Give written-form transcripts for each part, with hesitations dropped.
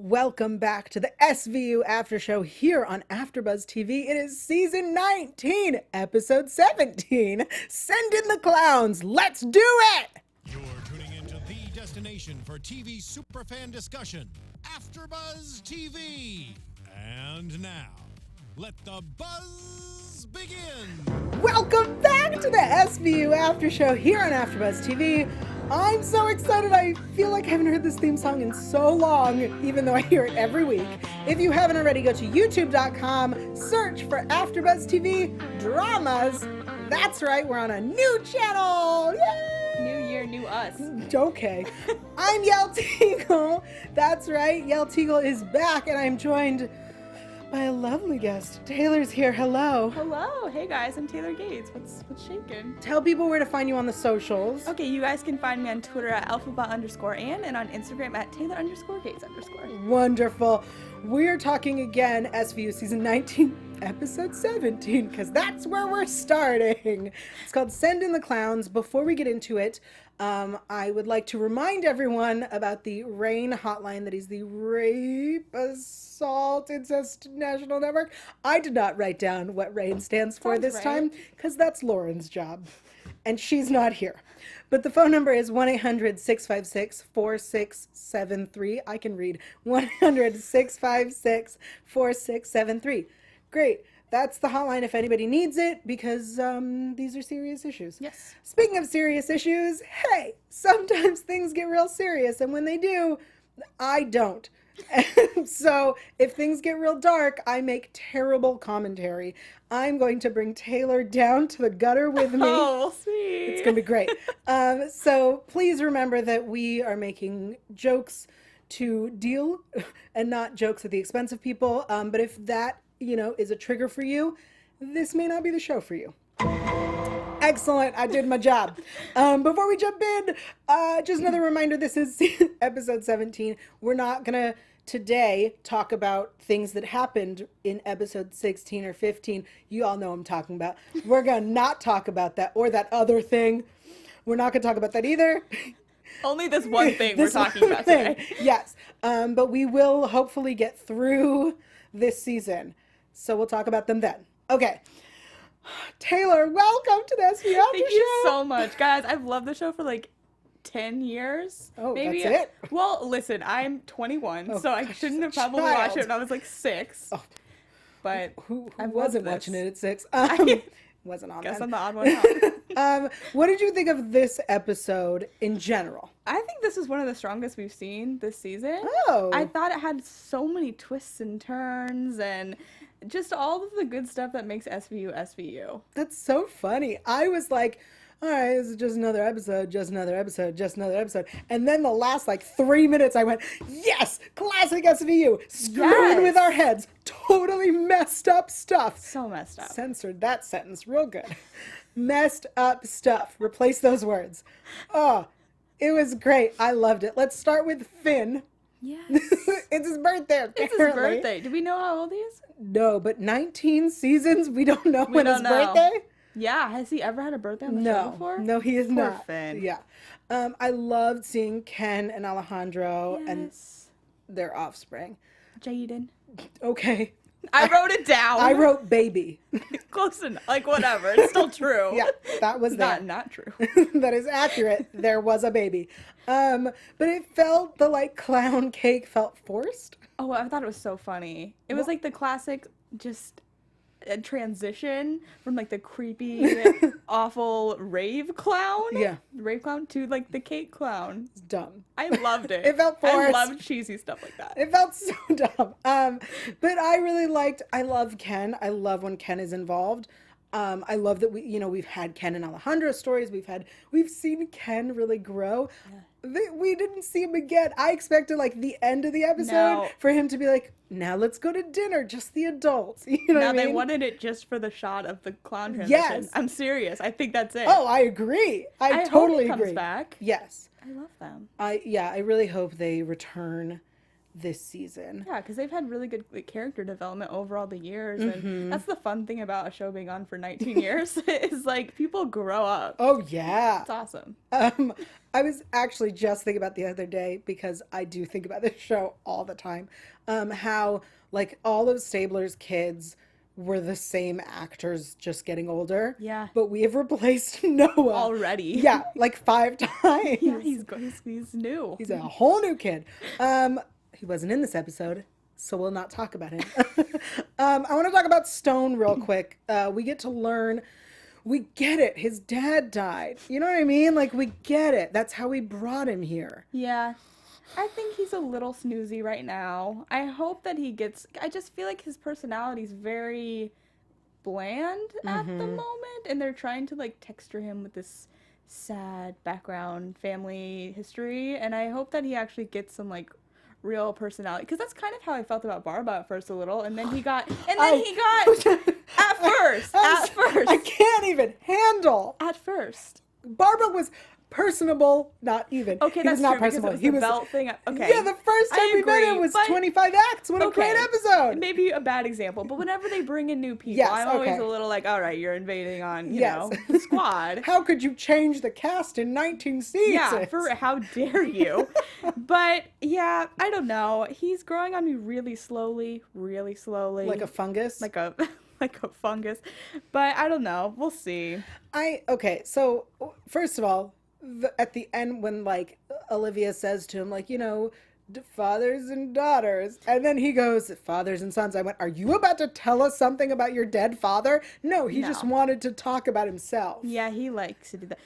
Welcome back to the SVU After Show here on AFTERBUZZ TV. It is season 19, episode 17. Send in the clowns. Let's do it! You're tuning into the destination for TV superfan discussion, AFTERBUZZ TV. And now, let the buzz begin. Welcome back to the SVU After Show here on AFTERBUZZ TV. I'm so excited. I feel like I haven't heard this theme song in so long, even though I hear it every week. If you haven't already, go to youtube.com, search for AFTERBUZZ TV Dramas. That's right, we're on a new channel. Yay! New year, new us. Okay. I'm Yael Tygiel. That's right, Yael Tygiel is back, and I'm joined by a lovely guest. Taylor's here. Hello. Hello. Hey guys, I'm Taylor Gates. What's shaking? Tell people where to find you on the socials. Okay, you guys can find me on Twitter at alphabet_Ann and on Instagram at Taylor_Gates_. Wonderful. We're talking again, SVU season 19, episode 17, because that's where we're starting. It's called Send in the Clowns. Before we get into it, I would like to remind everyone about the RAIN hotline. That is the Rape, Assault, Incest National Network. I did not write down what RAIN stands for this time, because that's Lauren's job, and she's not here. But the phone number is 1-800-656-4673. I can read. 1-800-656-4673. Great. That's the hotline if anybody needs it, because these are serious issues. Yes. Speaking of serious issues, hey, sometimes things get real serious, and when they do, I don't. So if things get real dark, I make terrible commentary. I'm going to bring Taylor down to the gutter with me. Oh, we'll see. It's going to be great. So please remember that we are making jokes to deal and not jokes at the expense of people. But if that, is a trigger for you, this may not be the show for you. Excellent. I did my job. Before we jump in, just another reminder, this is episode 17. We're not going to today talk about things that happened in episode 16 or 15. You all know what I'm talking about. We're going to not talk about that or that other thing. We're not going to talk about that either. Only this one thing we're talking about today. Yes. But we will hopefully get through this season. So we'll talk about them then. Okay. Taylor, welcome to the SVU After Thank Show. you so much. Guys, I've loved the show for like 10 years. Oh, maybe. that's it? Well, listen, I'm 21, so I shouldn't have probably child. watched it when I was like 6. Oh. But Who I wasn't love watching this. it at 6? Wasn't on Guess then. I'm the odd one out. What did you think of this episode in general? I think this is one of the strongest we've seen this season. Oh. I thought it had so many twists and turns and just all of the good stuff that makes SVU SVU. That's so funny. I was like, all right, this is just another episode, just another episode, just another episode. And then the last 3 minutes I went, yes, classic SVU, screwing with our heads, totally messed up stuff. So messed up. Censored that sentence real good. Messed up stuff. Replace those words. Oh, it was great. I loved it. Let's start with Finn. Yes. It's his birthday, apparently. It's his birthday. Do we know how old he is? No, but 19 seasons, we don't know when his don't know. birthday? Yeah. Has he ever had a birthday on the show before? No, he is Poor not. Finn. Yeah. I loved seeing Ken and Alejandro and their offspring. Jaden. Okay. I wrote it down. I wrote baby. Close enough. Whatever. It's still true. Yeah, that was that. Not true. That is accurate. There was a baby. But it felt, the clown cake felt forced. Oh, I thought it was so funny. It was like the classic just transition from the creepy, awful rave clown. Yeah. Rave clown to the cake clown. It's dumb. I loved it. It felt forced. I loved cheesy stuff like that. It felt so dumb. But I love Ken. I love when Ken is involved. I love that we've had Ken and Alejandro stories. We've seen Ken really grow. Yeah. We didn't see him again. I expected the end of the episode for him to be like, now let's go to dinner, just the adults. You know what I mean? They wanted it just for the shot of the clown transition. Yes. I'm serious. I think that's it. Oh, I agree. I totally hope he comes agree. back. Yes. I love them. I really hope they return this season. Yeah, because they've had really good like, character development over all the years, and that's the fun thing about a show being on for 19 years is like people grow up. Oh yeah. It's awesome. I was actually just thinking about the other day, because I do think about this show all the time, how like all of Stabler's kids were the same actors just getting older. Yeah. But we have replaced Noah. Already. Yeah, like 5 times. Yeah, he's new. He's a whole new kid. He wasn't in this episode, so we'll not talk about him. I want to talk about Stone real quick. We get to learn, we get it. His dad died. You know what I mean? Like, we get it. That's how we brought him here. Yeah. I think he's a little snoozy right now. I hope that I just feel like his personality is very bland at the moment, and they're trying to like texture him with this sad background family history, and I hope that he actually gets some like real personality, because that's kind of how I felt about Barba at first a little, and then he got at first I can't even handle. at first. Barbara was personable, not even. Okay, he that's was not true, because personable. it was He the was belt thing. Okay. Yeah, the first time I we met him agree, was but- 25 acts. What a great episode. Maybe a bad example, but whenever they bring in new people, Yes, I'm always okay. a little like, all right, you're invading on, you Yes. know, the squad. How could you change the cast in 19 seasons? Yeah, how dare you? But yeah, I don't know. He's growing on me really slowly. Like a fungus? like a like a fungus. But I don't know. We'll see. Okay, so first of all, at the end when like Olivia says to him, like, you know, fathers and daughters, and then he goes, fathers and sons. I went, are you about to tell us something about your dead father? No, he just wanted to talk about himself. Yeah, he likes to do that.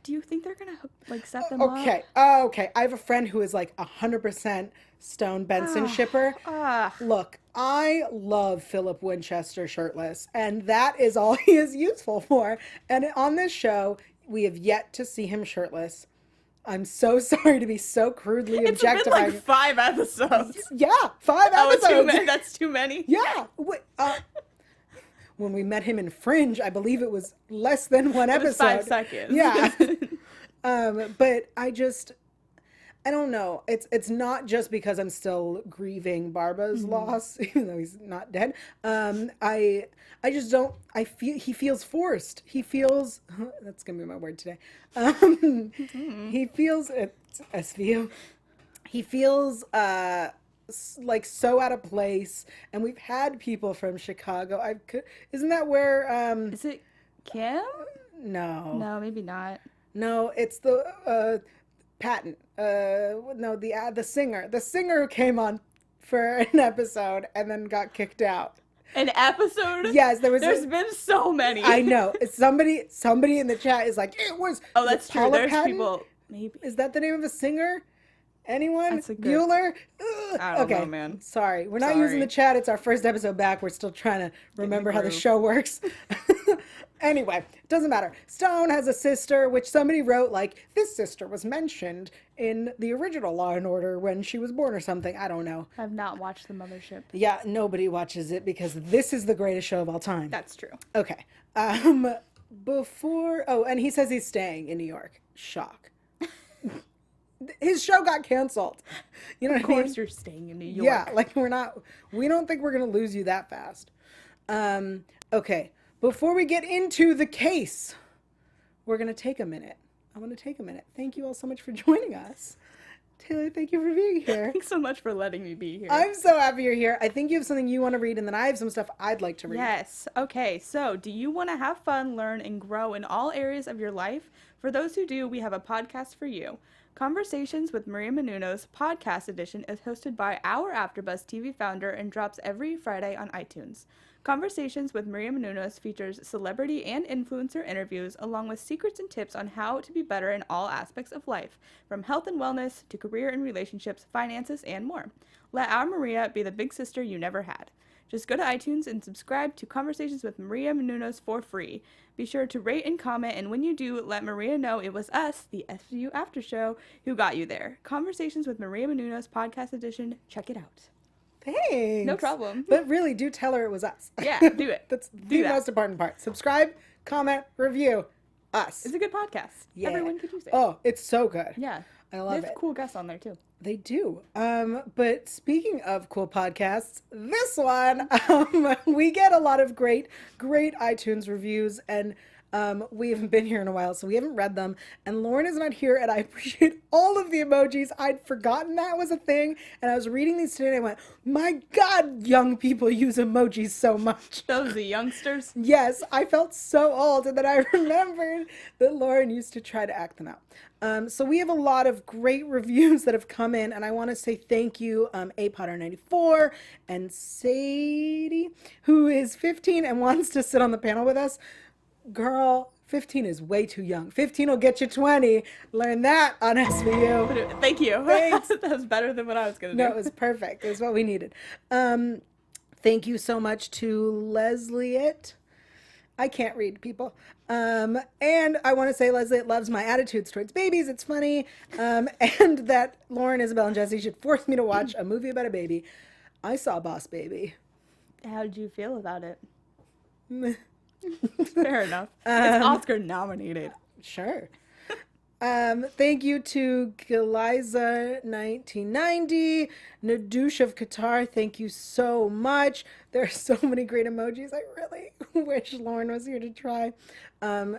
Do you think they're gonna like set them Okay, okay. I have a friend who is like 100% Stone Benson shipper. Look, I love Philip Winchester shirtless, and that is all he is useful for. And on this show, we have yet to see him shirtless. I'm so sorry to be so crudely It's been objectifying. like 5 episodes. Yeah, 5 episodes. That's too many. Yeah. When we met him in Fringe, I believe it was less than 1 It was episode. 5 seconds. Yeah. But I don't know. It's not just because I'm still grieving Barba's loss, even though he's not dead. I just don't. He feels forced. He feels. That's gonna be my word today. He feels it's SVU. He feels like so out of place. And we've had people from Chicago. Isn't that where? Is it Kim? No. No, maybe not. No, it's the Patton. No, the singer. The singer who came on for an episode and then got kicked out. An episode? Yes, There's been so many. I know. Somebody in the chat is like, it was. Oh, that's true. Paula There's Patton? people. Maybe. Is that the name of a singer? Anyone? That's a good- Bueller? I don't know, man. Sorry. We're not using the chat. It's our first episode back. We're still trying to remember how the groove. show works. Anyway, doesn't matter. Stone has a sister, which somebody wrote like, this sister was mentioned in the original Law and Order when she was born or something. I don't know. I've not watched The Mothership. Yeah, nobody watches it because this is the greatest show of all time. That's true. Okay. And he says he's staying in New York. Shock. His show got canceled. You know what I mean? Of course you're staying in New York. Yeah, like we don't think we're going to lose you that fast. Okay. Before we get into the case, we're going to take a minute. I want to take a minute. Thank you all so much for joining us. Taylor, thank you for being here. Thanks so much for letting me be here. I'm so happy you're here. I think you have something you want to read, and then I have some stuff I'd like to read. Yes. Okay, so do you want to have fun, learn, and grow in all areas of your life? For those who do, we have a podcast for you. Conversations with Maria Menounos podcast edition is hosted by our AFTERBUZZ TV founder and drops every Friday on iTunes. Conversations with Maria Menounos features celebrity and influencer interviews along with secrets and tips on how to be better in all aspects of life, from health and wellness to career and relationships, finances, and more. Let our Maria be the big sister you never had. Just go to iTunes and subscribe to Conversations with Maria Menounos for free. Be sure to rate and comment, and when you do, let Maria know it was us, the SVU After Show, who got you there. Conversations with Maria Menounos podcast edition. Check it out. Thanks. No problem. But really, do tell her it was us. Yeah, do it. That's the most important part. Subscribe, comment, review. Us. It's a good podcast. Yeah. Everyone could use it. Oh, it's so good. Yeah. I love They have it. cool guests on there too. They do. But speaking of cool podcasts, this one, we get a lot of great iTunes reviews, and we haven't been here in a while, so we haven't read them. And Lauren is not here, and I appreciate all of the emojis. I'd forgotten that was a thing, and I was reading these today, and I went, my God, young people use emojis so much. Those are the youngsters. Yes, I felt so old, and then I remembered that Lauren used to try to act them out. So we have a lot of great reviews that have come in, and I want to say thank you, apotter94 and Sadie, who is 15 and wants to sit on the panel with us. Girl, 15 is way too young. 15 will get you 20. Learn that on SVU. Thank you. Thanks. That was better than what I was going to do. No, it was perfect. It was what we needed. Thank you so much to Leslie. I can't read, people. And I want to say Leslie loves my attitudes towards babies. It's funny. And that Lauren, Isabel, and Jesse should force me to watch a movie about a baby. I saw Boss Baby. How did you feel about it? Fair enough. It's Oscar nominated. Sure. Thank you to Giliza1990, Nadouche of Qatar. Thank you so much. There are so many great emojis. I really wish Lauren was here to try.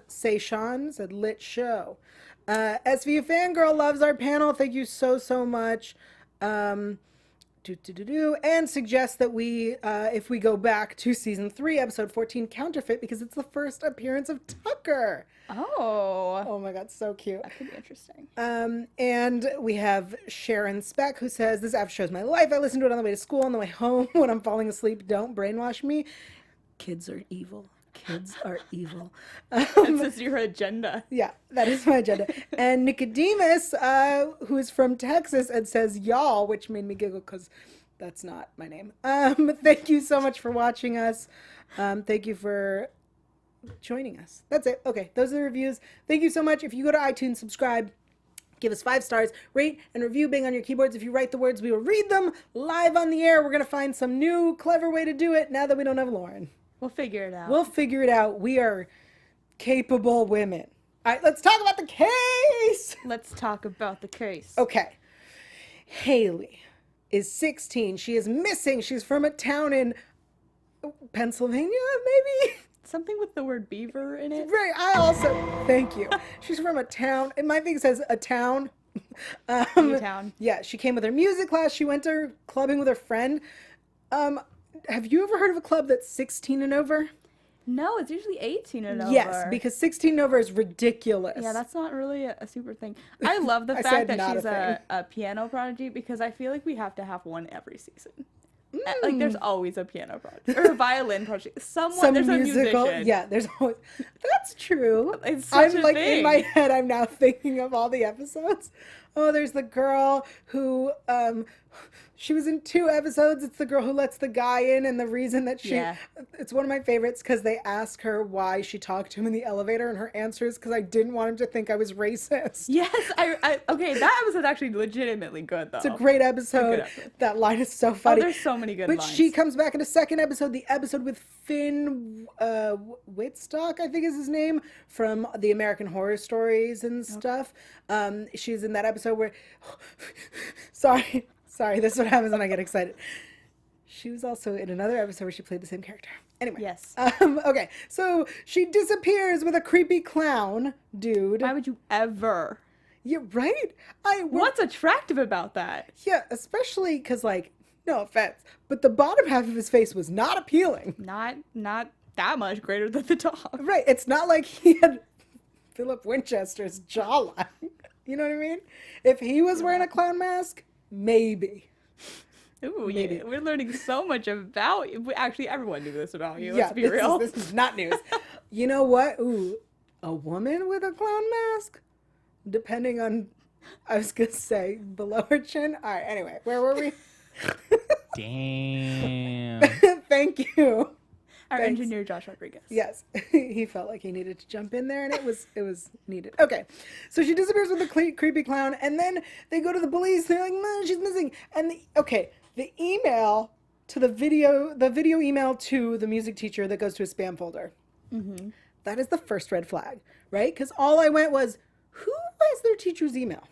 Say Sean said lit show. SVU Fangirl loves our panel. Thank you so much. And suggest that we, if we go back to season 3, episode 14, Counterfeit, because it's the first appearance of Tucker. Oh my God, so cute. That could be interesting. And we have Sharon Speck, who says, this app shows my life. I listen to it on the way to school, on the way home, when I'm falling asleep. Don't brainwash me. Kids are evil. Kids are evil. This is your agenda. Yeah, that is my agenda. And Nicodemus, who is from Texas, and says y'all, which made me giggle because that's not my name. Thank you so much for watching us. Thank you for joining us. That's it. Okay, those are the reviews. Thank you so much. If you go to iTunes, subscribe, give us 5 stars, rate and review, bang on your keyboards. If you write the words, we will read them live on the air. We're going to find some new clever way to do it now that we don't have Lauren. We'll figure it out. We'll figure it out. We are capable women. All right, let's talk about the case. Let's talk about the case. Okay. Haley is 16. She is missing. She's from a town in Pennsylvania, maybe? Something with the word beaver in it. Right. I also, thank you. She's from a town, and my thing says a town. Newtown. Yeah, she came with her music class. She went to clubbing with her friend. Have you ever heard of a club that's 16 and over? No, it's usually 18 and over. Yes, because 16 and over is ridiculous. Yeah, that's not really a super thing. I love the I fact said that not she's a a piano prodigy, because I feel like we have to have one every season. Like, there's always a piano prodigy or a violin prodigy. There's a musician. Yeah, there's always. That's true. It's such I'm a like thing. in my head. I'm now thinking of all the episodes. Oh, there's the girl who she was in 2 episodes. It's the girl who lets the guy in, and the reason that it's one of my favorites because they ask her why she talked to him in the elevator, and her answer is because I didn't want him to think I was racist. Yes, okay, that episode's actually legitimately good, though. It's a great episode. That line is so funny. Oh, there's so many good lines. lines. But she comes back in a second episode, the episode with Finn Whitstock, I think is his name, from the American Horror Stories and stuff. She's in that episode where, sorry, this is what happens when I get excited. She was also in another episode where she played the same character. Anyway. Yes. Okay, so she disappears with a creepy clown dude. Why would you ever? Yeah, right? What's attractive about that? Yeah, especially because, like, no offense, but the bottom half of his face was not appealing. Not that much greater than the top. Right. It's not like he had Philip Winchester's jawline. You know what I mean? If he was wearing a clown mask, maybe. Ooh, Maybe. yeah. We're learning so much about you. Actually, everyone knew this about you. Yeah, Let's be real. This is not news. You know what? Ooh, a woman with a clown mask? Depending on, I was going to say, below her chin. All right, anyway, where were we? Damn. Thank you. Our Thanks. engineer, Josh Rodriguez. Yes, he felt like he needed to jump in there, and it was needed. Okay, so she disappears with the creepy clown, and then they go to the police. They're like, "No, she's missing." And the email to the video email to the music teacher that goes to a spam folder. Mm-hmm. That is the first red flag, right? Because all I went was, who has their teacher's email?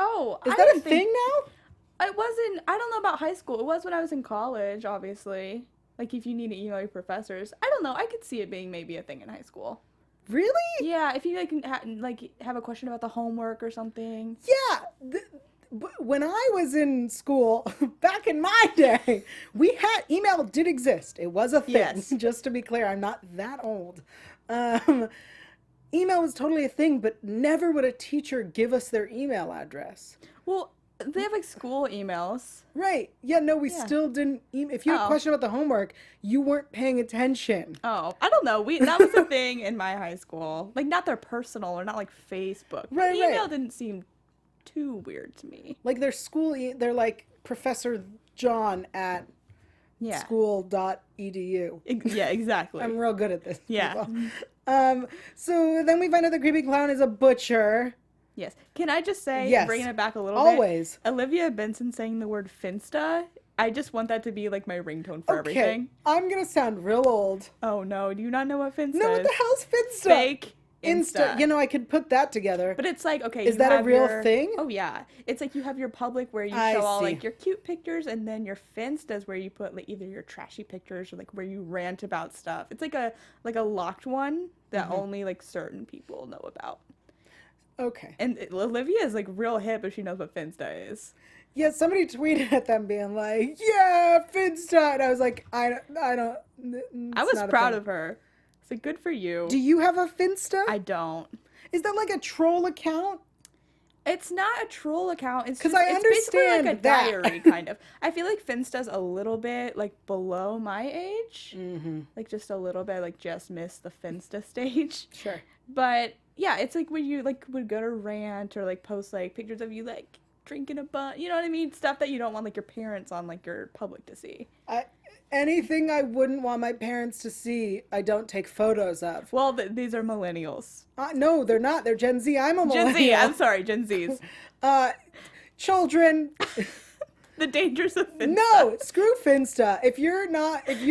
Oh, Is I that a didn't think- thing now? It wasn't. I don't know about high school. It was when I was in college, obviously. Like, if you need to email your professors. I don't know. I could see it being maybe a thing in high school. Really? Yeah, if you, have a question about the homework or something. Yeah. When I was in school, back in my day, email did exist. It was a thing. Yes. Just to be clear, I'm not that old. Email was totally a thing, but never would a teacher give us their email address. Well, they have, like, school emails. Right. Yeah, no, we Yeah. still didn't. If you had a question about the homework, you weren't paying attention. Oh, I don't know. That was a thing in my high school. Like, not their personal or not, like, Facebook. Right, Email right. didn't seem too weird to me. Like their school, they're like Professor John at Yeah. school.edu. Yeah, exactly. I'm real good at this. Yeah. People. So then we find out the creepy clown is a butcher. Yes. Can I just say, Yes. bringing it back a little Always. bit, Olivia Benson saying the word Finsta, I just want that to be, like, my ringtone for everything. I'm going to sound real old. Oh, no. Do you not know what Finsta No, what is? the hell's Finsta? Fake Insta. You know, I could put that together. But it's like, okay, Is you that a have real your- thing? Oh, yeah. It's like you have your public where you I show all, see. like, your cute pictures, and then your Finstas where you put, like, either your trashy pictures or, like, where you rant about stuff. It's like a locked one that Mm-hmm. only, like, certain people know about. Okay. And Olivia is, like, real hip if she knows what Finsta is. Yeah, somebody tweeted at them being like, yeah, Finsta. And I was like, I don't. I was proud of her. It's like, good for you. Do you have a Finsta? I don't. Is that like a troll account? It's not a troll account. It's 'Cause just, I it's basically like a understand that. diary, kind of. I feel like Finsta's a little bit, like, below my age. Mm-hmm. Like, just a little bit, like, just missed the Finsta stage. Sure. But, yeah, it's like when you, like, would go to rant or, like, post, like, pictures of you, like, drinking a bunch. You know what I mean? Stuff that you don't want, like, your parents on, like, your public to see. Anything I wouldn't want my parents to see, I don't take photos of. Well, these are millennials. No, they're not. They're Gen Z. I'm a millennial. Gen Z. I'm sorry, Gen Zs. Children. The dangers of Finsta. No, screw Finsta. If you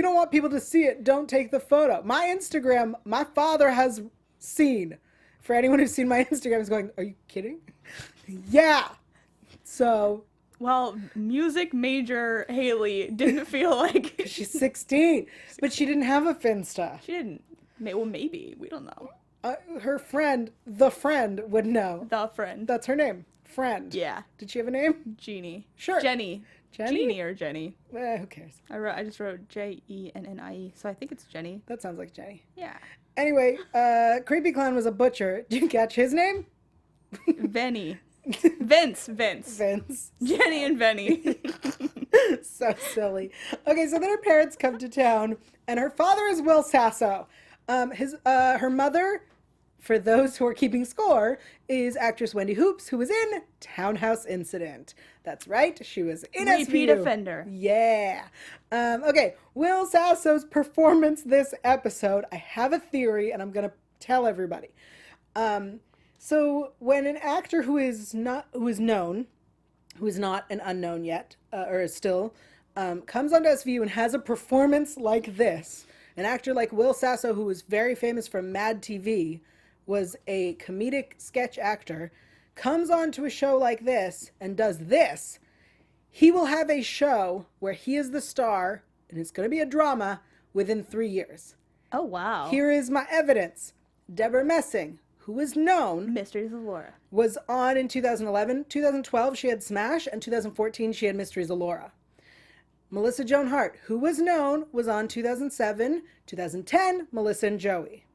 don't want people to see it, don't take the photo. My Instagram, my father has seen. For anyone who's seen my Instagram is going, are you kidding? Yeah. So. Well, music major Haley didn't feel like She's 16, but she didn't have a Finsta. she didn't. Well, maybe we don't know. Her friend, the friend, would know. The friend. That's her name. Friend. Yeah, Did she have a name? Jeannie. Sure. Jenny. Jenny? Jeannie or Jenny. Who cares? I just wrote Jennie, so I think it's Jenny. That sounds like Jenny. Yeah. Anyway, Creepy Clown was a butcher. Did you catch his name? Venny. Vince. Vince. Jenny and Venny. So silly. Okay, so then her parents come to town, and her father is Will Sasso. Her mother, for those who are keeping score, is actress Wendy Hoops, who was in Townhouse Incident. That's right, she was in Repeat SVU. offender. Yeah. Okay, Will Sasso's performance this episode, I have a theory, and I'm going to tell everybody. So when an actor who is not an unknown yet, or is still, comes onto SVU and has a performance like this, an actor like Will Sasso, who was very famous from Mad TV, was a comedic sketch actor, comes onto a show like this and does this, he will have a show where he is the star, and it's going to be a drama, within 3 years. Oh, wow. Here is my evidence. Deborah Messing, who was known, Mysteries of Laura. was on in 2011. 2012, she had Smash, and 2014, she had Mysteries of Laura. Melissa Joan Hart, who was known, was on 2007. 2010, Melissa and Joey.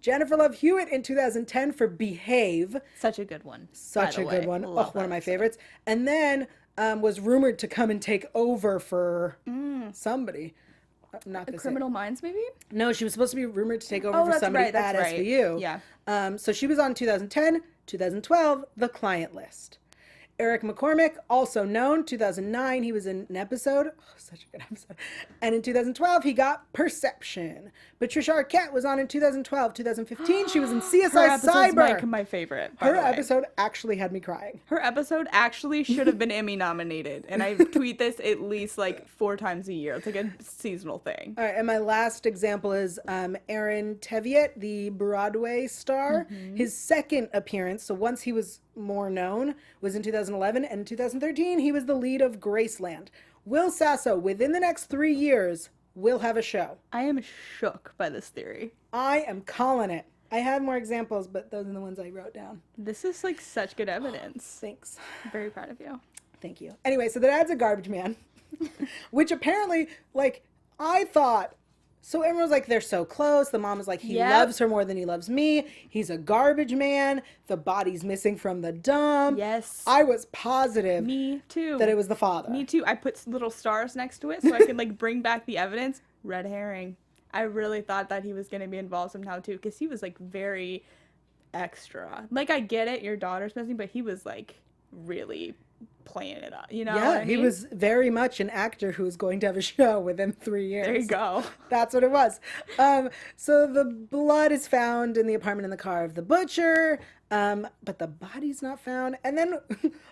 Jennifer Love Hewitt in 2010 for Behave. Such a good one. Such by a the good way. one. Love One of that my episode. favorites. And then was rumored to come and take over for somebody. Not this Criminal Minds, maybe? No, she was supposed to be rumored to take over Oh, for that's somebody right, that's at right. SVU. Yeah. So she was on 2010, 2012, The Client List. Eric McCormick, also known, 2009, he was in an episode. Oh, such a good episode. And in 2012, he got Perception. Patricia Arquette was on in 2012. 2015, she was in CSI Her episode's Cyber. my favorite, by Her the way. episode actually had me crying. Her episode actually should have been Emmy nominated. And I tweet this at least like 4 times a year. It's like a seasonal thing. All right, and my last example is Aaron Tveit, the Broadway star. His second appearance, so once he was more known was in 2011, and in 2013 he was the lead of Graceland. Will Sasso, within the next 3 years, will have a show. I am shook by this theory. I am calling it. I have more examples, but those are the ones I wrote down. This is like such good evidence. Thanks. I'm very proud of you. Thank you. Anyway, so the dad's a garbage man, which apparently, like, I thought, so everyone was like, they're so close. The mom was like, he loves her more than he loves me. He's a garbage man. The body's missing from the dump. Yes. I was positive. Me too. That it was the father. Me too. I put little stars next to it so I could like bring back the evidence. Red herring. I really thought that he was going to be involved somehow too, because he was like very extra. Like, I get it, your daughter's missing, but he was like really playing it up, you know? Yeah, what I mean? he was very much an actor who was going to have a show within 3 years. There you go. That's what it was. So the blood is found in the apartment in the car of the butcher, but the body's not found. And then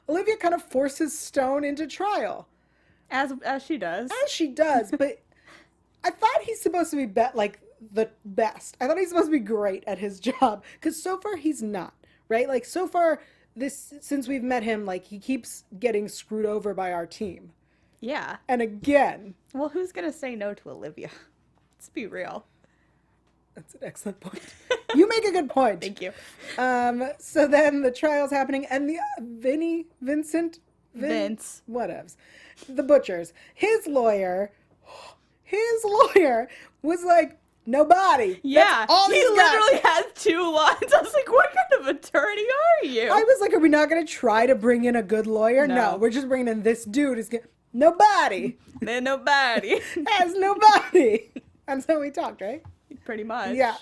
Olivia kind of forces Stone into trial. As she does. As she does, but I thought he's supposed to be like the best. I thought he's supposed to be great at his job, because so far he's not, right? Like, so far since we've met him, like, he keeps getting screwed over by our team. Yeah. And again. Well, who's going to say no to Olivia? Let's be real. That's an excellent point. You make a good point. Thank you. So then the trial's happening, and the Vince, whatevs, the butchers, his lawyer was like, nobody. Yeah, that's all he he's literally got. had 2 lines. I was like, what kind of attorney are you? I was like, are we not going to try to bring in a good lawyer? No, we're just bringing in this dude. Nobody. Then nobody. Has nobody. And so we talked, right? Pretty much. Yeah.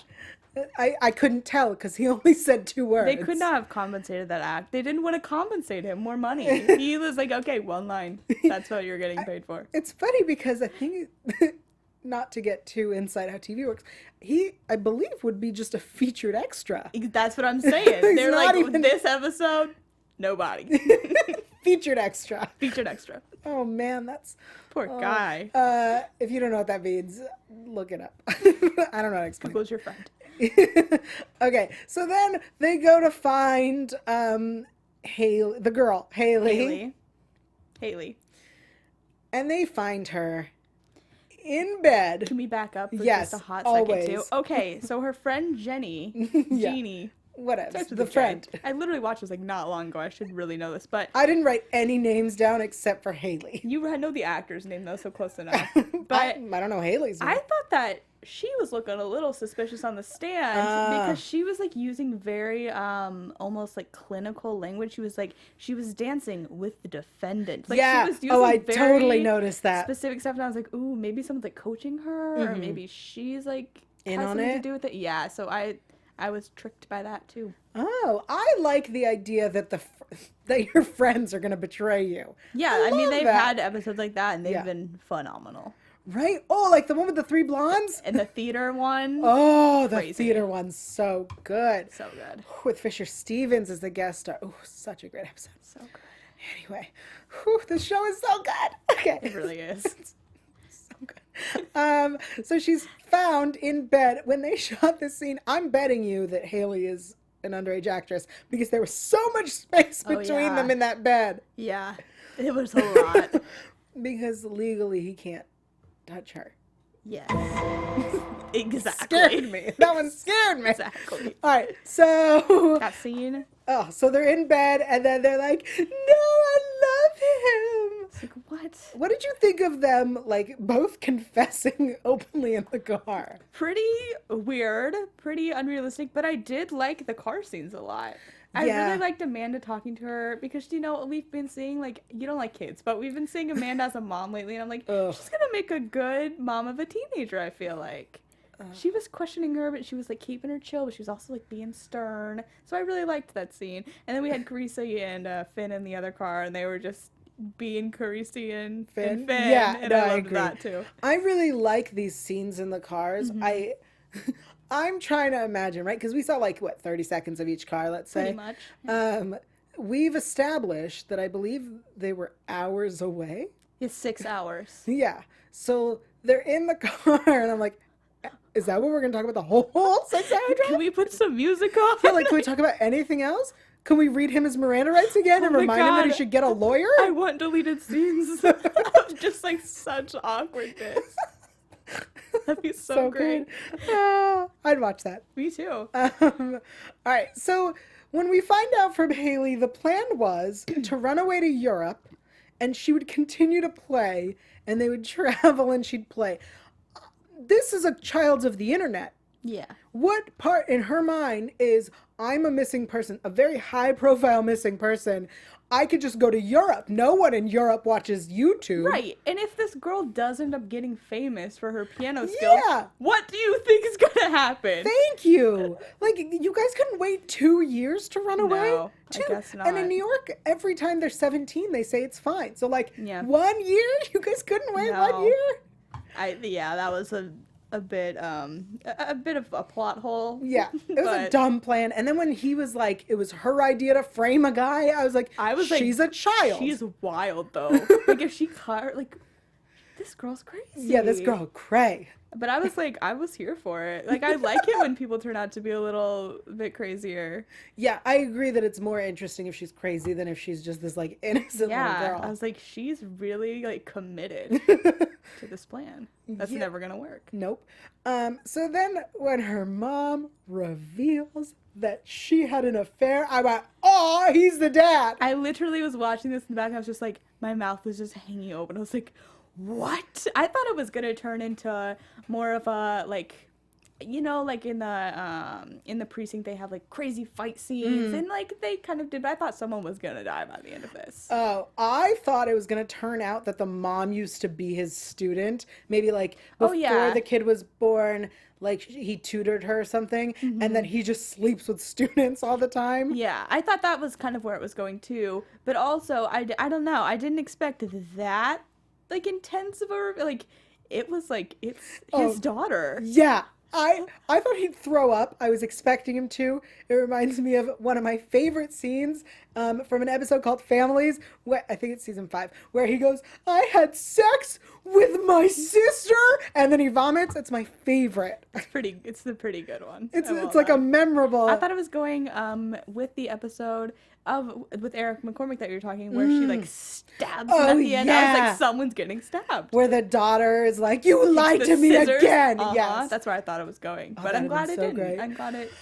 I couldn't tell because he only said 2 words. They could not have compensated that act. They didn't want to compensate him more money. He was like, okay, 1 line. That's what you're getting paid for. It's funny because I think, not to get too inside how TV works, he, I believe, would be just a featured extra. That's what I'm saying. They're like, this episode, nobody. Featured extra. Featured extra. Oh, man, that's... Poor guy. If you don't know what that means, look it up. I don't know how to explain. Google's your friend. Okay, so then they go to find Haley, the girl, Haley. And they find her in bed. Can we back up for Yes, just a hot always. second too? Okay, so her friend Jenny, Jeannie. Whatever. Starts with The a J. friend. I literally watched this like not long ago. I should really know this, but I didn't write any names down except for Haley. you know the actor's name though, so close enough. But I don't know Haley's name. I thought that she was looking a little suspicious on the stand because she was like using very almost like clinical language. She was dancing with the defendant. Like, yeah. She was using I very totally noticed that. specific stuff, and I was like, ooh, maybe someone's like coaching her, or maybe she's like In has on something it? to do with it. Yeah. So I was tricked by that too. Oh, I like the idea that that your friends are going to betray you. Yeah, I mean, they've that. had episodes like that, and they've been phenomenal. Right? Oh, like the one with the 3 blondes? And the theater one. Oh, the Crazy. theater one's so good. So good. With Fisher Stevens as the guest star. Oh, such a great episode. So good. Anyway, the show is so good. Okay. It really is. So good. So she's found in bed. When they shot this scene, I'm betting you that Haley is an underage actress because there was so much space between them in that bed. Yeah. It was a lot. Because legally he can't touch her. Yes. Exactly. Scared me. That one scared me. Exactly. All right, so That scene. oh, so they're in bed and then they're like, "No, I love him." It's like, what? What did you think of them, like, both confessing openly in the car? Pretty weird, pretty unrealistic, but I did like the car scenes a lot. I Yeah. really liked Amanda talking to her because, you know, we've been seeing, like, you don't like kids, but we've been seeing Amanda as a mom lately, and I'm like, Ugh. she's gonna make a good mom of a teenager, I feel like. She was questioning her, but she was, like, keeping her chill, but she was also, like, being stern. So I really liked that scene. And then we had Carissa and Finn in the other car, and they were just being Carissa and Finn. Yeah, and no, I I loved agree. that, too. I really like these scenes in the cars. I'm trying to imagine, right? Because we saw, like, what, 30 seconds of each car, let's say. Pretty much. We've established that I believe they were hours away. It's 6 hours. Yeah. So they're in the car, and I'm like, is that what we're going to talk about the whole 6 hour drive? Can we put some music on? Yeah, like, can we talk about anything else? Can we read him his Miranda rights again and my remind him that he God. should get a lawyer? I want deleted scenes of just like such awkwardness. That'd be so great. Good. I'd watch that. Me too. All right. So when we find out from Haley, the plan was to run away to Europe, and she would continue to play, and they would travel, and she'd play. This is a child of the internet. Yeah. What part in her mind is, I'm a missing person, a very high-profile missing person. I could just go to Europe. No one in Europe watches YouTube. Right. And if this girl does end up getting famous for her piano skills, Yeah. what do you think is going to happen? Thank you. Like, you guys couldn't wait 2 years to run away? No, I guess not. And in New York, every time they're 17, they say it's fine. So, like, Yeah. 1 year? You guys couldn't wait No. 1 year? Yeah, that was a bit of a plot hole. Yeah, it was a dumb plan. And then when he was like, it was her idea to frame a guy, I was like, she's a child. She's wild though. Like if she caught her, like, this girl's crazy. Yeah, this girl cray. But I was like, I was here for it. Like I like it when people turn out to be a little bit crazier. Yeah, I agree that it's more interesting if she's crazy than if she's just this like innocent little girl. I was like, she's really like committed to this plan. That's never gonna work. Nope. So then when her mom reveals that she had an affair, I went, oh, he's the dad. I literally was watching this in the back. I was just like, my mouth was just hanging open. I was like, what? I thought it was gonna turn into more of a like, you know, like in the precinct they have like crazy fight scenes and like they kind of did. But I thought someone was gonna die by the end of this. Oh, I thought it was gonna turn out that the mom used to be his student. Maybe like before the kid was born, like he tutored her or something, and then he just sleeps with students all the time. Yeah, I thought that was kind of where it was going too. But also, I don't know. I didn't expect that like intense of a like. It was like it's his daughter. Yeah. I thought he'd throw up. I was expecting him to. It reminds me of one of my favorite scenes from an episode called Families, where I think it's season 5, where he goes, I had sex with my sister, and then he vomits. It's my favorite. It's the pretty good one. It's like a memorable. I thought it was going with the episode with Eric McCormick that you're talking, where she like stabs him at the end. I was like, someone's getting stabbed. Where the daughter is like, you lied to me scissors. again. Yes. That's where I thought it was going. But I'm that'd glad been it so didn't. great. I'm glad it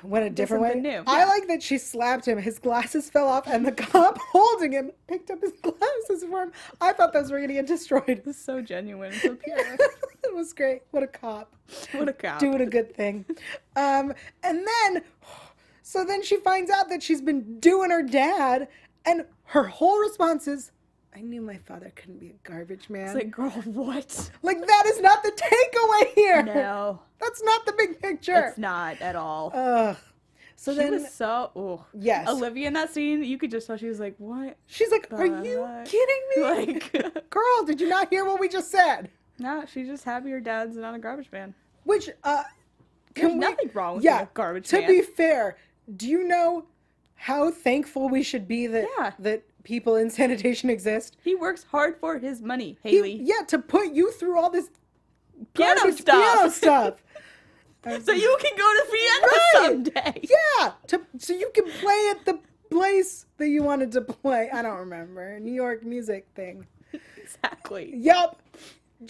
went a different way. something new. I Yeah. like that she slapped him. His glasses fell off, and the cop holding him picked up his glasses for him. I thought those were going to get destroyed. It was so genuine, so pure. It was great. What a cop. What a cop. Doing a good thing. And then, so then she finds out that she's been doing her dad, and her whole response is, I knew my father couldn't be a garbage man. It's like, girl, what? Like, that is not the takeaway here. No. That's not the big picture. It's not at all. Ugh. So She then, was so, oh. yes. Olivia in that scene, you could just tell she was like, what? She's like, are you kidding me? Like, Girl, did you not hear what we just said? no, she's just happy her dad's not a garbage man. Which, There's nothing wrong with being a garbage man. To be fair, do you know how thankful we should be that that people in sanitation exist? He works hard for his money, Haley. To put you through all this Piano garbage stuff. piano stuff. So you can go to Vienna someday. Yeah, so you can play at the place that you wanted to play. I don't remember. New York music thing. Exactly. Yup.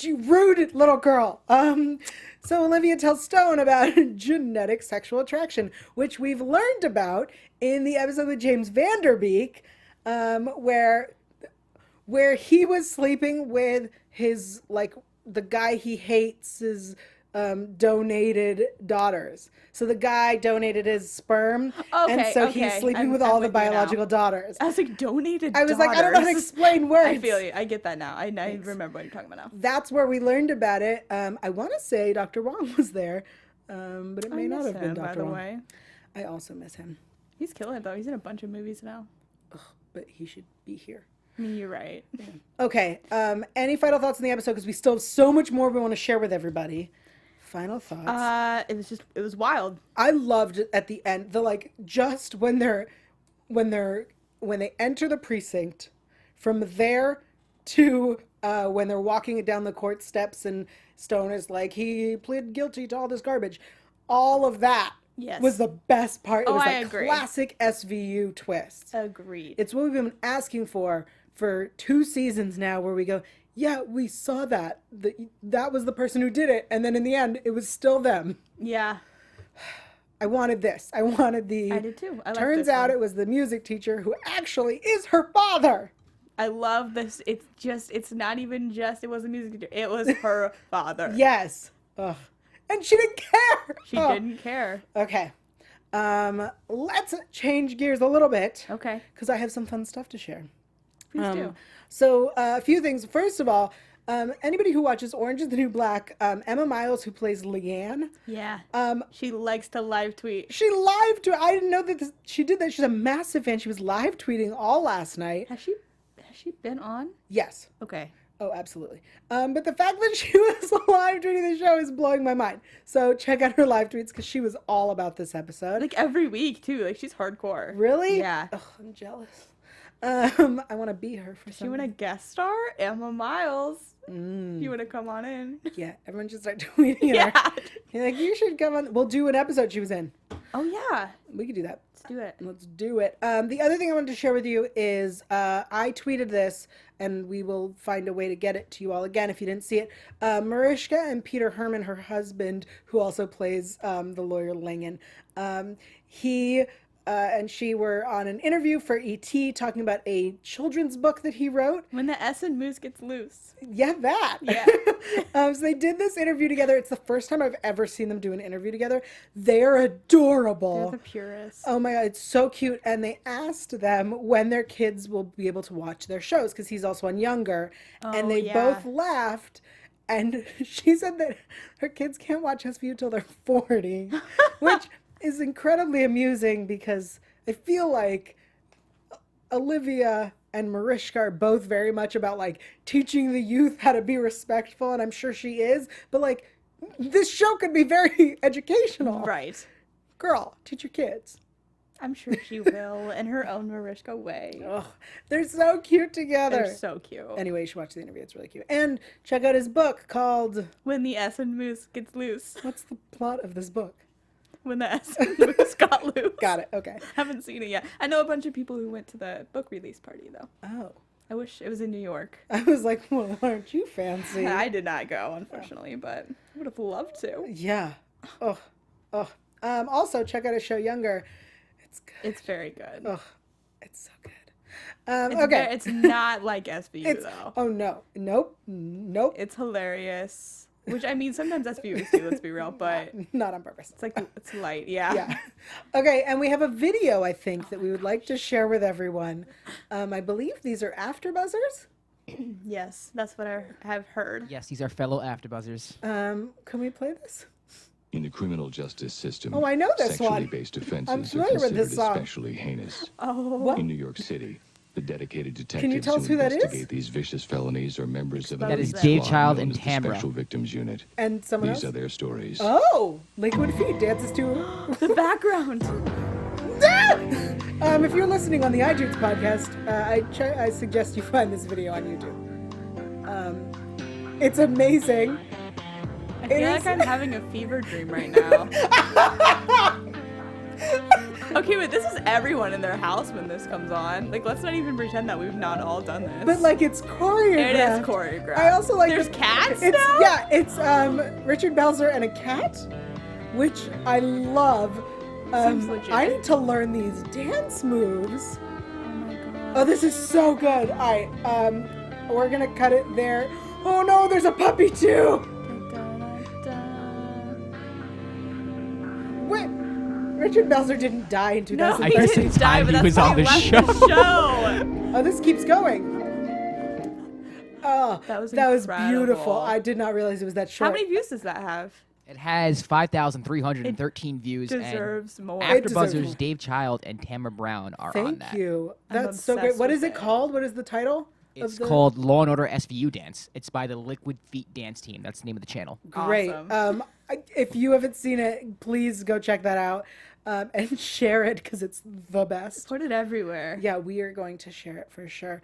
You rude little girl. So Olivia tells Stone about genetic sexual attraction, which we've learned about in the episode with James Vanderbeek, where he was sleeping with his, like, the guy he hates, his donated daughters. So the guy donated his sperm, and so he's sleeping with all the biological daughters. I was like, donated I was like, I don't know how to explain words. I feel you. I get that now. I remember what you're talking about now. That's where we learned about it. I want to say Dr. Wong was there, but it may not have been Dr. By the Wong. way, I also miss him. he's killing it though. He's in a bunch of movies now. Ugh, but he should be here. I mean, you're right. Yeah. Okay. Any final thoughts on the episode? Because we still have so much more we want to share with everybody. Final thoughts. It was wild. I loved it at the end. Just when they enter the precinct, from there to when they're walking down the court steps and Stone is like, he pleaded guilty to all this garbage. All of that Yes. was the best part. It Oh, was I like agree. classic SVU twist. Agreed. It's what we've been asking for 2 seasons now, where we go, yeah, we saw that. That was the person who did it. And then in the end, it was still them. Yeah. I wanted this. I wanted I did too. I like Turns this out one. it was the music teacher who actually is her father. I love this. It's not even just, it was a music teacher. It was her father. Yes. Ugh. And she didn't care. She Oh. didn't care. Okay. Let's change gears a little bit. Okay. Because I have some fun stuff to share. Please do. So a few things. First of all, anybody who watches Orange is the New Black, Emma Miles, who plays Leanne, Yeah. She likes to live tweet. she live tweeted. I didn't know that she did that. She's a massive fan. She was live tweeting all last night. Has she been on? Yes. Okay. Oh, absolutely. But the fact that she was live tweeting the show is blowing my mind. So check out her live tweets because she was all about this episode. Like every week too. Like she's hardcore. Really? Yeah. Ugh, I'm jealous. I want to be her for some You want a guest star? Emma Miles. You want to come on in? Yeah, everyone should start tweeting at her. You're like, you should come on. We'll do an episode she was in. Oh yeah. We could do that. Let's do it. Let's do it. The other thing I wanted to share with you is I tweeted this, and we will find a way to get it to you all again if you didn't see it. Mariska and Peter Herman, her husband, who also plays the lawyer Langan, he and she were on an interview for ET talking about a children's book that he wrote. When the S and Moose gets loose. Yeah, that. Yeah. So they did this interview together. It's the first time I've ever seen them do an interview together. They're adorable. They're the purest. Oh my God, it's so cute. And they asked them when their kids will be able to watch their shows because he's also on Younger. And they both laughed. And she said that her kids can't watch SVU till they're 40, which is incredibly amusing because I feel like Olivia and Mariska are both very much about like teaching the youth how to be respectful, and I'm sure she is, but like this show could be very educational. Right. Girl, teach your kids. I'm sure she will in her own Mariska way. Oh, they're so cute together. They're so cute. Anyway, you should watch the interview. It's really cute. And check out his book called... When the S and Moose gets loose. What's the plot of this book? When the S and Moose got loose. Got it. Okay. Haven't seen it yet. I know a bunch of people who went to the book release party, though. Oh. I wish it was in New York. I was like, well, aren't you fancy? I did not go, unfortunately, but I would have loved to. Yeah. Oh. Oh. Also, check out his show Younger. It's good. It's very good. Oh, it's so good. Okay. It's not like SVU, though. Oh, no. Nope. Nope. It's hilarious. Which, I mean, sometimes SVUs do, let's be real, but Not on purpose. it's like, it's light, yeah. Yeah. Okay, and we have a video, I think, that we would like to share with everyone. I believe these are AfterBuzzers. Yes, that's what I have heard. Yes, these are fellow AfterBuzzers. Can we play this? In the criminal justice system, Oh, I know this sexually one. based I'm offenses are familiar with this considered song. especially heinous. Oh. What? In New York City, the dedicated you detectives tell us who who that is? investigate these vicious felonies are members of an That is elite Dave squad Child known and as the Tamra. Special Victims Unit. And someone These are else? their stories. Oh, Liquid Feet dances to... The background. If you're listening on the iTunes podcast, I suggest you find this video on YouTube. It's amazing. I feel like I'm having a fever dream right now. Okay, but this is everyone in their house when this comes on. Like, let's not even pretend that we've not all done this. But like it's choreographed. It is choreographed. I also like There's cats it's, now? Yeah, it's Richard Belzer and a cat, which I love. Seems legit. I need to learn these dance moves. Oh my god. Oh, this is so good. All right, we're gonna cut it there. Oh no, there's a puppy too. Wait, Richard Belzer didn't die in No, 2000. he I guess didn't it's die, time but he that's was why on he the left show. the show. Oh, this keeps going. Oh, That was beautiful. incredible. I did not realize it was that short. How many views does that have? It has 5,313 views. Deserves more. It deserves AfterBuzzers, more. Dave Child, and Tamara Brown are on Thank that. you. I'm That's so great. obsessed What with is it it. called? What is the title? It's of the... called Law and Order SVU Dance. It's by the Liquid Feet Dance Team. That's the name of the channel. Great. Awesome. If you haven't seen it, please go check that out and share it because it's the best. Put it everywhere. Yeah, we are going to share it for sure.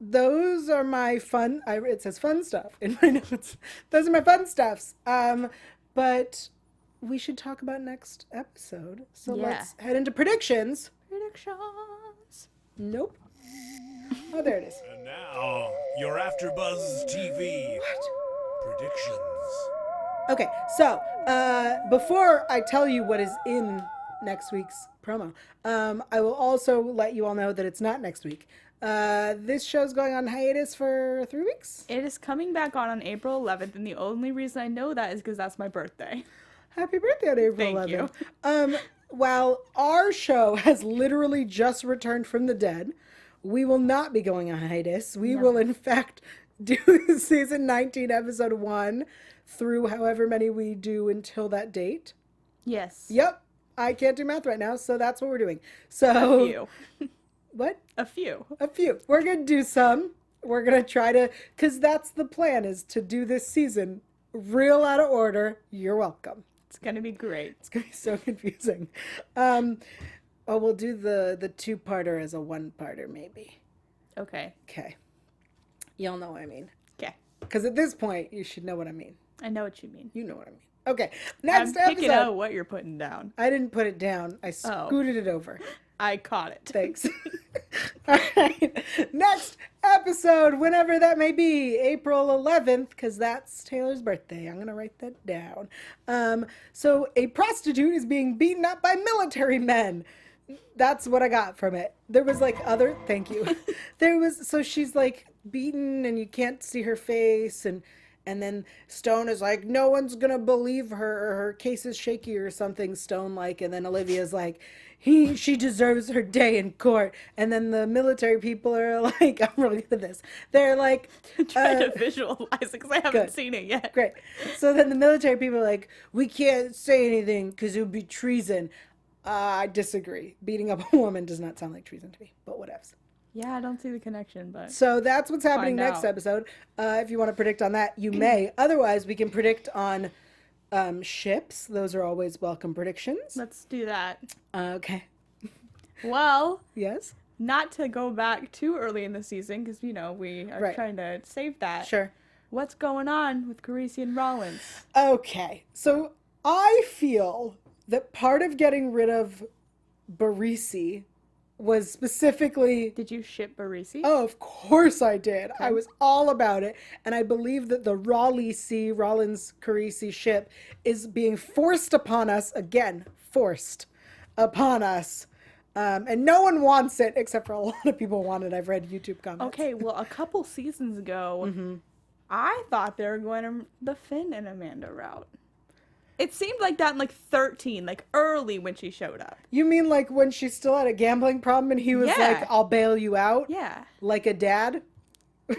Those are my fun. It says fun stuff in my notes. Those are my fun stuffs. But we should talk about next episode. So Yeah. let's head into predictions. Predictions. Nope. Oh, there it is. And now, your AfterBuzz TV predictions. Okay, so before I tell you what is in next week's promo, I will also let you all know that it's not next week. This show's going on hiatus for 3 weeks. It is coming back on April 11th, and the only reason I know that is because that's my birthday. Happy birthday on April Thank 11th. While our show has literally just returned from the dead, we will not be going on hiatus. We will, in fact, do season 19, episode 1 through however many we do until that date. Yes. Yep. I can't do math right now, so that's what we're doing. So A few. What? A few. A few. We're going to do some. We're going to try to, because that's the plan, is to do this season real out of order. You're welcome. It's going to be great. It's going to be so confusing. We'll do the two-parter as a one-parter, maybe. Okay. Okay. Y'all know what I mean. Okay. Because at this point, you should know what I mean. I know what you mean. You know what I mean. Okay. Next I'm picking episode. out what you're putting down. I didn't put it down. I scooted it over. I caught it. Thanks. All right. Next episode, whenever that may be, April 11th, because that's Taylor's birthday. I'm going to write that down. So a prostitute is being beaten up by military men. That's what I got from it. There was like other, thank you. So she's like beaten and you can't see her face, and then Stone is like, no one's going to believe her, or her case is shaky or something, Stone like, and then Olivia's like, she deserves her day in court. And then the military people are like, I'm really good at this. They're like, Trying to visualize it because I haven't good. seen it yet. Great. So then the military people are like, we can't say anything because it would be treason. I disagree. Beating up a woman does not sound like treason to me, but whatevs. Yeah, I don't see the connection, but So that's what's happening Find next out. episode. If you want to predict on that, you may. Otherwise, we can predict on ships. Those are always welcome predictions. let's do that. Okay. Well, Yes? not to go back too early in the season because, we are Right. trying to save that. Sure. What's going on with Carisi and Rollins? Okay. So I feel that part of getting rid of Barisi was specifically... Did you ship Barisi? Oh, of course I did. I was all about it. And I believe that the Rollins-Carisi ship is being forced upon us, again, forced upon us. And no one wants it, except for a lot of people want it. I've read YouTube comments. Okay, well, a couple seasons ago, I thought they were going the Finn and Amanda route. It seemed like that in like 13, like early when she showed up. You mean like when she still had a gambling problem and he was Yeah. like, I'll bail you out? Yeah. Like a dad?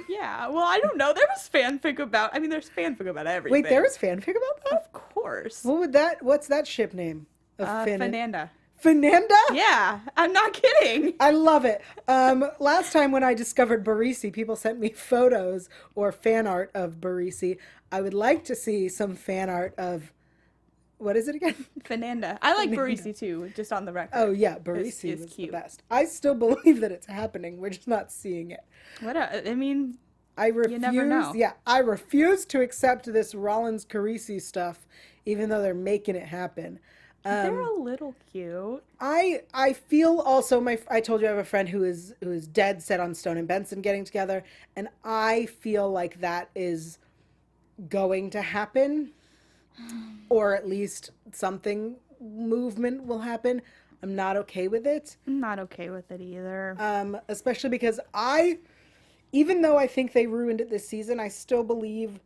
Yeah. Well, I don't know. There was fanfic about, there's fanfic about everything. Wait, there was fanfic about that? Of course. What's that ship name? Of Finn and- Fernanda. Fernanda? Yeah, I'm not kidding. I love it. Last time when I discovered Barisi, people sent me photos or fan art of Barisi. I would like to see some fan art of, what is it again? Fernanda. I like Barisi too, just on the record. Oh yeah, Barisi Is was cute. the best. I still believe that it's happening. We're just not seeing it. I refuse. You never know. Yeah, I refuse to accept this Rollins Carisi stuff, even though they're making it happen. they're a little cute. I feel also I told you I have a friend who is dead set on Stone and Benson getting together, and I feel like that is going to happen, or at least something movement will happen. I'm not okay with it. I'm not okay with it either. Especially because even though I think they ruined it this season, I still believe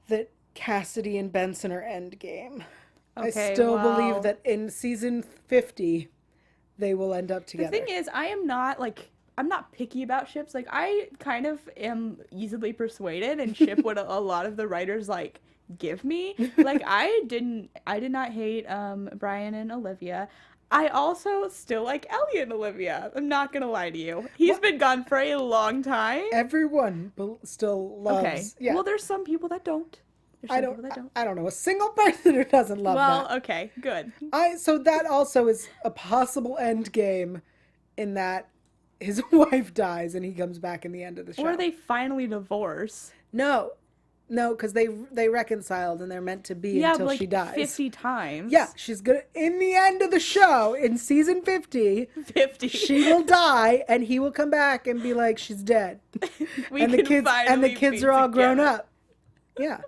that Cassidy and Benson are endgame. I Okay, still well- believe that in season 50, they will end up The together. thing is, I'm not picky about ships. Like, I kind of am easily persuaded and ship what a lot of the writers give me. Like, I did not hate Brian and Olivia. I also still like Ellie and Olivia. I'm not gonna lie to you. He's been gone for a long time. Everyone still loves. Okay. Yeah. Well, there's some people that don't. There's some people that don't. I don't know a single person who doesn't love Well, that. okay, good. So that also is a possible end game, in that his wife dies and he comes back in the end of the show. Or they finally divorce. No, No, because they reconciled and they're meant to be Yeah, until but like she dies. 50 times. Yeah, she's gonna. In the end of the show, in season 50, 50. she will die, and he will come back and be like, she's dead. We and the can kids finally be are all grown together. up. Yeah,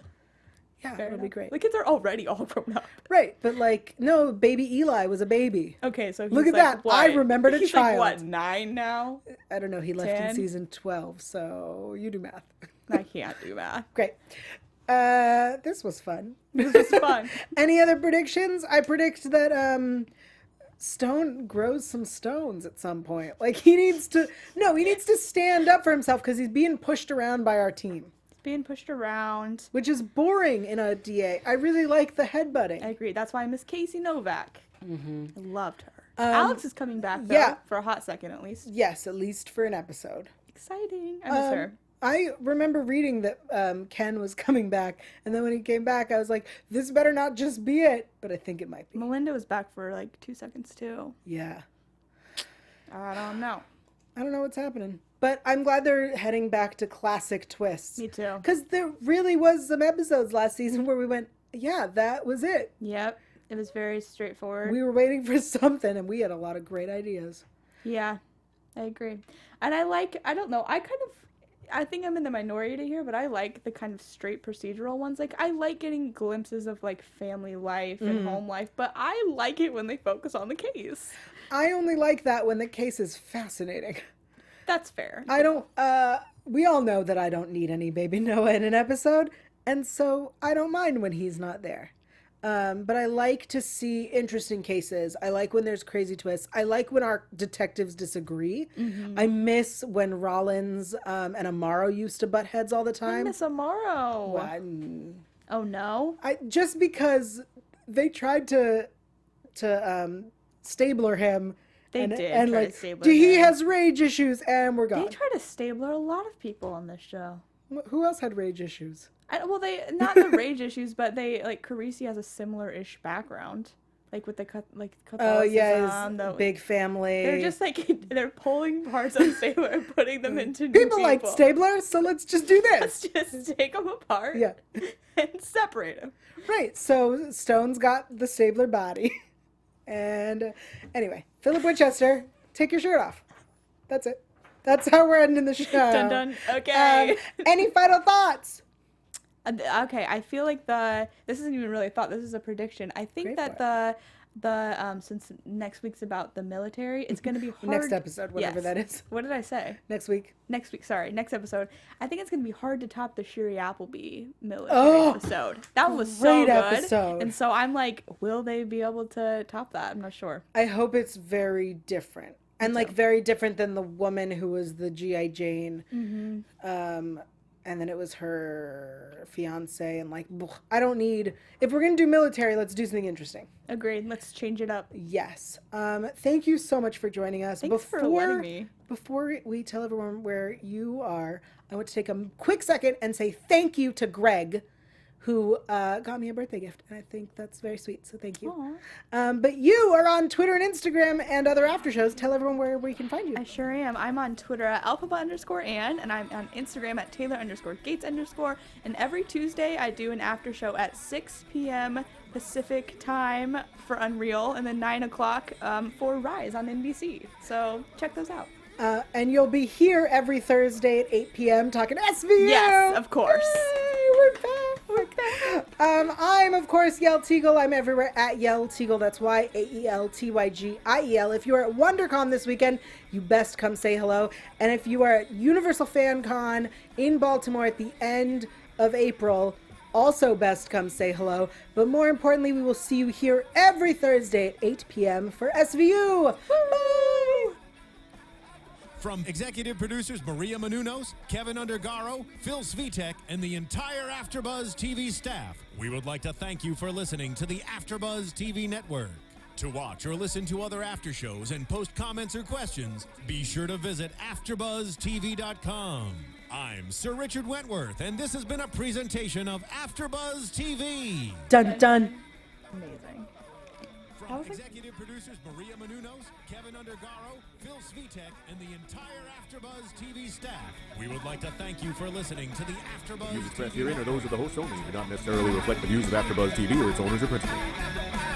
yeah, Fair it'll be enough. great. The kids are already all grown up. Right, but like, no, baby Eli was a baby. Okay, so he's Look at like, that. What? I remembered a he's child. Like, what, 9 now? I don't know. He left 10? in season 12, so you do math. I can't do math. Great. This was fun. This was fun. Any other predictions? I predict that Stone grows some stones at some point. Like he needs to stand up for himself because he's being pushed around by our team, Being pushed around. which is boring in a DA. I really like the headbutting. I agree. That's why I miss Casey Novak. Mm-hmm. I loved her. Alex is coming back, though, yeah. for a hot second at least. Yes, at least for an episode. Exciting. I miss her. I remember reading that Ken was coming back, and then when he came back, I was like, this better not just be it, but I think it might be. Melinda was back for like 2 seconds, too. Yeah. I don't know. I don't know what's happening. But I'm glad they're heading back to classic twists. Me too. Because there really was some episodes last season where we went, yeah, that was it. Yep. It was very straightforward. We were waiting for something, and we had a lot of great ideas. Yeah, I agree. And I don't know, I think I'm in the minority here, but I like the kind of straight procedural ones. Like, I like getting glimpses of, like, family life and home life, but I like it when they focus on the case. I only like that when the case is fascinating. That's fair. I don't, we all know that I don't need any Baby Noah in an episode, and so I don't mind when he's not there. But I like to see interesting cases. I like when there's crazy twists. I like when our detectives disagree. Mm-hmm. I miss when Rollins and Amaro used to butt heads all the time. I miss Amaro. Well, Oh, no? just because they tried to stabler him. They and, did and try to like, stabler he him. has rage issues, and we're gone. They try to stabler a lot of people on this show. Who else had rage issues? Well, they not the rage issues, but they like Carisi has a similar-ish background, like with the Catholicism. Oh yeah, his big family. They're just like they're pulling parts of Stabler and putting them into new people like Stabler, so let's just do this. Let's just take them apart. Yeah, and separate them. Right. So Stone's got the Stabler body, and anyway, Philip Winchester, take your shirt off. That's it. That's how we're ending the show. Dun dun. Okay. Any final thoughts? Okay, I feel like this isn't even really a thought. This is a prediction. I think Great that the since next week's about the military, it's going to be hard. Next episode, whatever Yes. that is. What did I say? Next week. Next week, sorry, next episode. I think it's going to be hard to top the Shiri Appleby military episode. That was so great good. episode. And so I'm like, will they be able to top that? I'm not sure. I hope it's very different. And like very different than the woman who was the G.I. Jane. Mm-hmm. And then it was her fiance, and like, I don't need, if we're going to do military, let's do something interesting. Agreed. Let's change it up. Yes. Thank you so much for joining us. Thanks for letting me. Before we tell everyone where you are, I want to take a quick second and say thank you to Greg, who got me a birthday gift, and I think that's very sweet, so thank you. But you are on Twitter and Instagram and other after shows. Tell everyone where we can find you. I sure am. I'm on Twitter at alphaba_Ann, and I'm on Instagram at Taylor_Gates_, and every Tuesday I do an after show at 6 p.m. Pacific time for Unreal, and then 9 o'clock for Rise on NBC. So check those out. And you'll be here every Thursday at 8 p.m. talking SVU. Yes, of course. Yay, we're back. I'm, of course, Yael Tygiel. I'm everywhere at Yael Tygiel. That's YAELTYGIEL. If you are at WonderCon this weekend, you best come say hello. And if you are at Universal Fan Con in Baltimore at the end of April, also best come say hello. But more importantly, we will see you here every Thursday at 8 p.m. for SVU. Bye! From executive producers Maria Menounos, Kevin Undergaro, Phil Svitek, and the entire AfterBuzz TV staff, we would like to thank you for listening to the AfterBuzz TV network. To watch or listen to other after shows and post comments or questions, be sure to visit AfterBuzzTV.com. I'm Sir Richard Wentworth, and this has been a presentation of AfterBuzz TV. Dun dun. Amazing. From executive producers Maria Menounos, Kevin Undergaro, Phil Svitek, and the entire AfterBuzz TV staff, we would like to thank you for listening to the AfterBuzz Views expressed TV herein are those of the network. hosts only and do not necessarily reflect the views of AfterBuzz TV or its owners or principals.